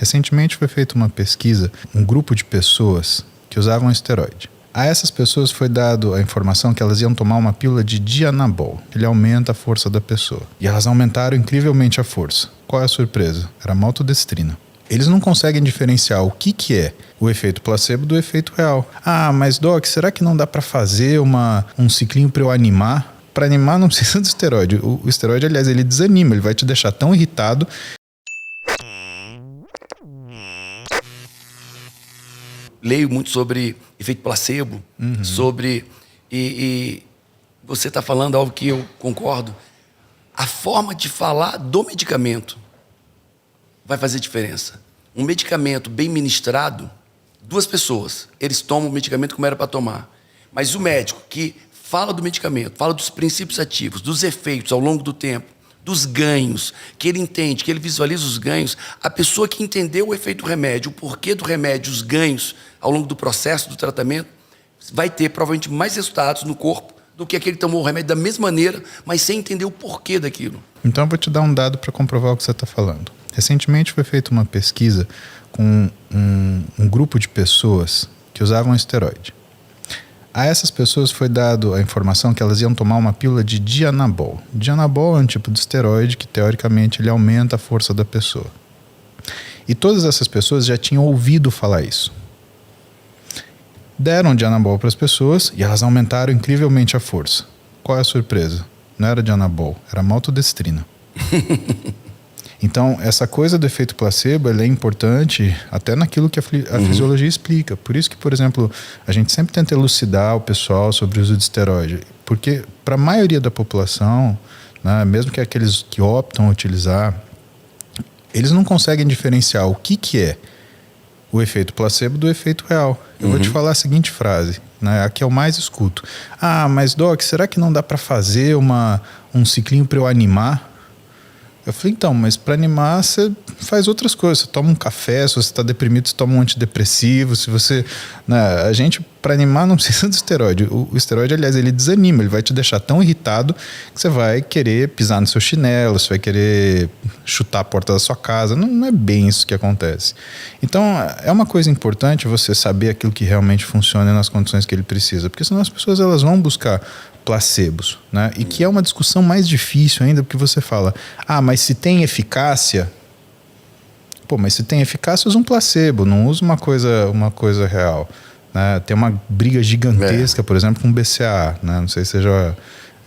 Recentemente foi feita uma pesquisa, um grupo de pessoas que usavam esteroide. A essas pessoas foi dado a informação que elas iam tomar uma pílula de Dianabol. Ele aumenta a força da pessoa. E elas aumentaram incrivelmente a força. Qual é a surpresa? Era maltodestrina. Eles não conseguem diferenciar o que é o efeito placebo do efeito real. Ah, mas Doc, será que não dá para fazer um ciclinho para eu animar? Para animar não precisa do esteroide. O esteroide, aliás, ele desanima, ele vai te deixar tão irritado. Leio muito sobre efeito placebo, e você está falando algo que eu concordo. A forma de falar do medicamento vai fazer diferença. Um medicamento bem ministrado, 2 pessoas, eles tomam o medicamento como era para tomar. Mas o médico que fala do medicamento, fala dos princípios ativos, dos efeitos ao longo do tempo, dos ganhos, que ele entende, que ele visualiza os ganhos, a pessoa que entendeu o efeito do remédio, o porquê do remédio, os ganhos ao longo do processo do tratamento, vai ter provavelmente mais resultados no corpo do que aquele que tomou o remédio da mesma maneira, mas sem entender o porquê daquilo. Então eu vou te dar um dado para comprovar o que você está falando. Recentemente foi feita uma pesquisa com um grupo de pessoas que usavam esteroide. A essas pessoas foi dado a informação que elas iam tomar uma pílula de Dianabol. Dianabol é um tipo de esteroide que, teoricamente, ele aumenta a força da pessoa. E todas essas pessoas já tinham ouvido falar isso. Deram Dianabol para as pessoas e elas aumentaram incrivelmente a força. Qual é a surpresa? Não era Dianabol, era maltodestrina. Então, essa coisa do efeito placebo, ela é importante até naquilo que a fisiologia explica. Por isso que, por exemplo, a gente sempre tenta elucidar o pessoal sobre o uso de esteroide. Porque, para a maioria da população, né, mesmo que aqueles que optam a utilizar, eles não conseguem diferenciar o que é o efeito placebo do efeito real. Eu vou te falar a seguinte frase, né, a que eu mais escuto. Ah, mas Doc, será que não dá para fazer um ciclinho para eu animar? Eu falei, então, mas para animar você faz outras coisas. Você toma um café, se você está deprimido, você toma um antidepressivo. Se você, né, a gente, para animar, não precisa do esteroide. O esteroide, aliás, ele desanima, ele vai te deixar tão irritado que você vai querer pisar no seu chinelo, você vai querer chutar a porta da sua casa. Não é bem isso que acontece. Então, é uma coisa importante você saber aquilo que realmente funciona nas condições que ele precisa, porque senão as pessoas elas vão buscar placebos, né? E que é uma discussão mais difícil ainda, porque você fala, ah, mas se tem eficácia, pô, mas se tem eficácia, usa um placebo, não usa uma coisa real, né? Tem uma briga gigantesca, por exemplo, com o BCAA, né? Não sei se você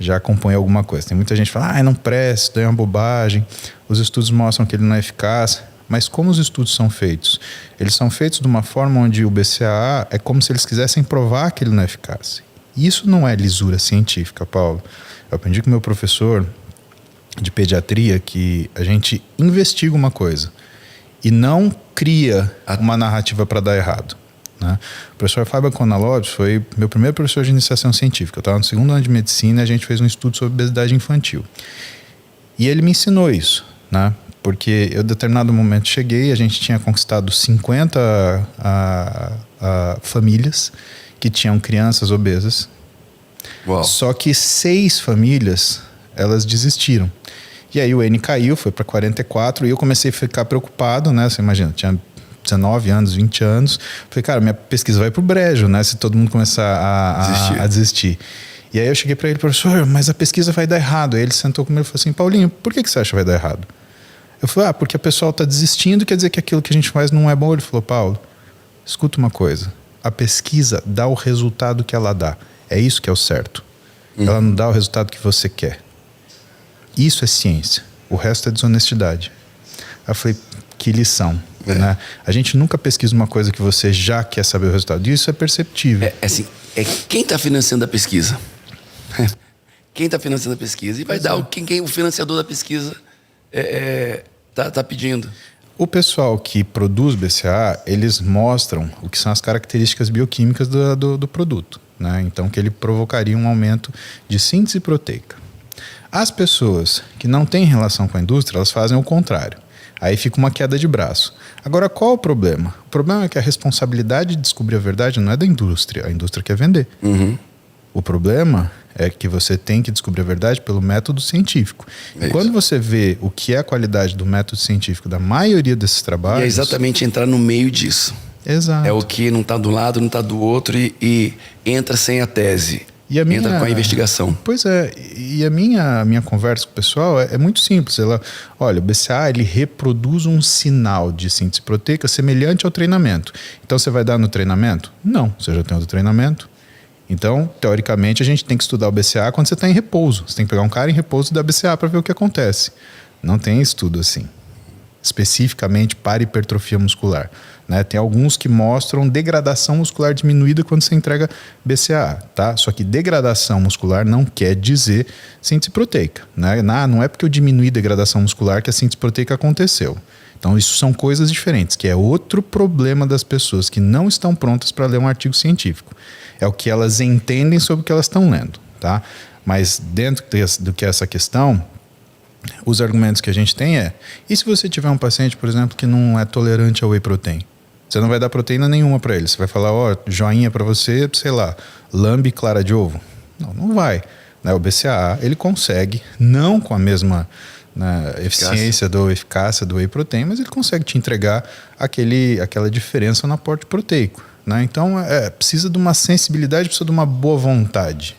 já acompanhou alguma coisa. Tem muita gente que fala, ah, não presta, isso é uma bobagem, os estudos mostram que ele não é eficaz. Mas como os estudos são feitos? Eles são feitos de uma forma onde o BCAA é como se eles quisessem provar que ele não é eficaz. Isso não é lisura científica, Paulo. Eu aprendi com meu professor de pediatria que a gente investiga uma coisa e não cria uma narrativa para dar errado, né? O professor Fábio Conalopes foi meu primeiro professor de iniciação científica. Eu estava no 2º ano de medicina e a gente fez um estudo sobre obesidade infantil. E ele me ensinou isso, né? Porque eu, em determinado momento, cheguei, a gente tinha conquistado 50 famílias que tinham crianças obesas. Uau. Só que 6 famílias, elas desistiram. E aí o N caiu, foi para 44, e eu comecei a ficar preocupado, né? Você imagina, tinha 19 anos, 20 anos. Falei, cara, minha pesquisa vai pro brejo, né? Se todo mundo começar a desistir. E aí eu cheguei para ele, professor, mas a pesquisa vai dar errado. Aí ele sentou comigo e falou assim, Paulinho, por que você acha que vai dar errado? Eu falei, porque a pessoa está desistindo, quer dizer que aquilo que a gente faz não é bom. Ele falou, Paulo, escuta uma coisa, a pesquisa dá o resultado que ela dá. É isso que é o certo. Ela não dá o resultado que você quer. Isso é ciência. O resto é desonestidade. Aí eu falei, que lição. Né? A gente nunca pesquisa uma coisa que você já quer saber o resultado. Isso é perceptível. Quem está financiando a pesquisa? Quem está financiando a pesquisa? E vai dar quem o financiador da pesquisa tá pedindo. O pessoal que produz BCAA, eles mostram o que são as características bioquímicas do produto, né? Então, que ele provocaria um aumento de síntese proteica. As pessoas que não têm relação com a indústria, elas fazem o contrário. Aí fica uma queda de braço. Agora, qual o problema? O problema é que a responsabilidade de descobrir a verdade não é da indústria. A indústria quer vender. O problema é que você tem que descobrir a verdade pelo método científico. E quando você vê o que é a qualidade do método científico da maioria desses trabalhos... E é exatamente entrar no meio disso. Exato. É o que não está do lado, não está do outro e entra sem a tese. E a minha... Entra com a investigação. Pois é, e a minha conversa com o pessoal é muito simples. Olha, o BCAA ele reproduz um sinal de síntese proteica semelhante ao treinamento. Então você vai dar no treinamento? Não, você já tem outro treinamento. Então, teoricamente, a gente tem que estudar o BCAA quando você está em repouso. Você tem que pegar um cara em repouso e dar BCAA para ver o que acontece. Não tem estudo assim, especificamente para hipertrofia muscular. Né? Tem alguns que mostram degradação muscular diminuída quando você entrega BCAA. Tá? Só que degradação muscular não quer dizer síntese proteica. Né? Não é porque eu diminui degradação muscular que a síntese proteica aconteceu. Então, isso são coisas diferentes, que é outro problema das pessoas que não estão prontas para ler um artigo científico. É o que elas entendem sobre o que elas estão lendo. Tá? Mas dentro do que é essa questão... Os argumentos que a gente tem e se você tiver um paciente, por exemplo, que não é tolerante ao whey protein? Você não vai dar proteína nenhuma para ele. Você vai falar, joinha para você, sei lá, lambe clara de ovo. Não vai. Né? O BCAA, ele consegue, não com a mesma eficiência ou eficácia do whey protein, mas ele consegue te entregar aquela diferença no aporte proteico. Né? Então, precisa de uma sensibilidade, precisa de uma boa vontade.